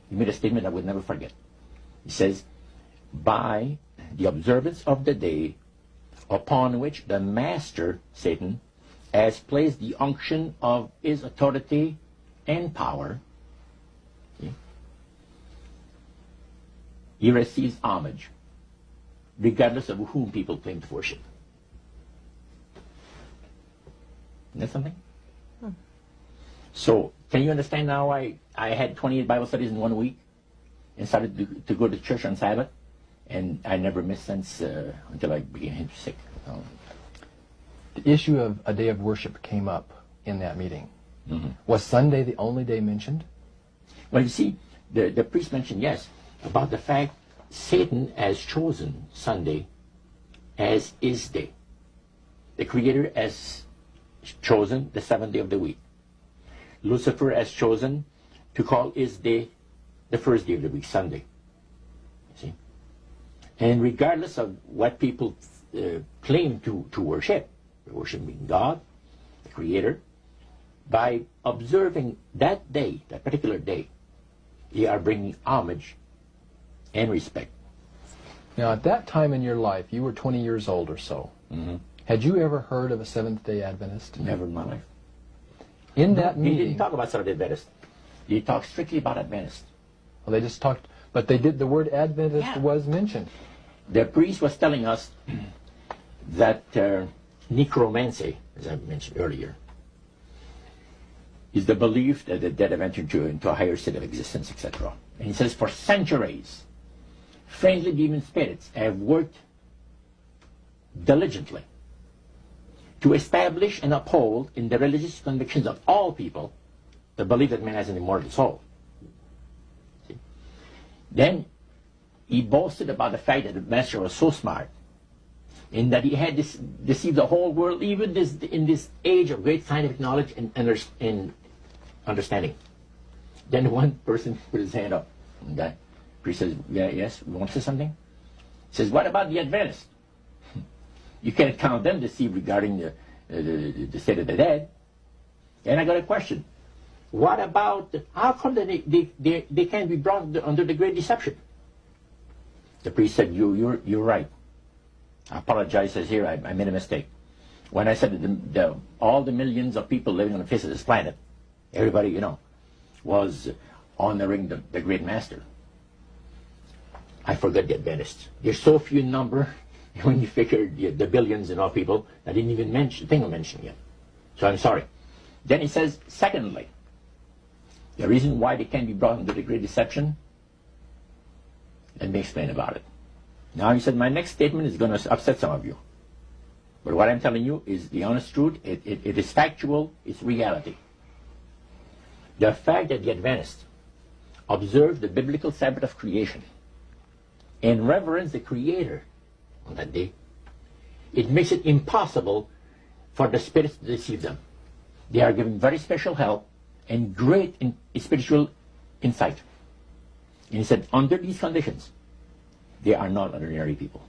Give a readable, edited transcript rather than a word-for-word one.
he made a statement I would never forget. He says, by the observance of the day upon which the master, Satan, has placed the unction of his authority and power, he receives homage, regardless of whom people claim to worship. Isn't that something? So, can you understand now why I had 28 Bible studies in 1 week and started to go to church on Sabbath? And I never missed since until I became sick. The issue of a day of worship came up in that meeting. Was Sunday the only day mentioned? Well, you see, the priest mentioned, yes, about the fact Satan has chosen Sunday as his day. The Creator has chosen the 7th day of the week. Lucifer has chosen to call his day the first day of the week, Sunday. You see? And regardless of what people claim to worship, worshiping God, the Creator, by observing that day, that particular day, they are bringing homage and respect. Now, at that time in your life, you were 20 years old or so. Had you ever heard of a Seventh-day Adventist? Never in my life. In that meeting... They didn't talk about Seventh-day Adventist. They talked strictly about Adventist. Well, they just talked... But they did... The word Adventist was mentioned. The priest was telling us that necromancy, as I mentioned earlier, is the belief that the dead have entered into a higher state of existence, etc. And he says, for centuries, friendly demon spirits have worked diligently to establish and uphold in the religious convictions of all people the belief that man has an immortal soul. See? Then he boasted about the fact that the master was so smart in that he had deceived the whole world, even in this age of great scientific knowledge and understanding. Then one person put his hand up. And the priest says, yes, you want to say something? He says, what about the Adventists? You can't count them deceived regarding the state of the dead. And I got a question. What about, how come that they can't be brought under the great deception? The priest said, you're right. I apologize, says here, I made a mistake. When I said that all the millions of people living on the face of this planet, everybody, you know, was honoring the great master. I forgot the Adventists. There's so few in number, when you figure the billions and all people, I didn't even think of mentioning it. So I'm sorry. Then he says, secondly, the reason why they can't be brought under the great deception, let me explain about it. Now he said, my next statement is going to upset some of you. But what I'm telling you is the honest truth. It is factual. It's reality. The fact that the Adventists observe the biblical Sabbath of creation and reverence the Creator on that day, it makes it impossible for the spirits to deceive them. They are given very special help and great spiritual insight. And he said, under these conditions, they are not ordinary people.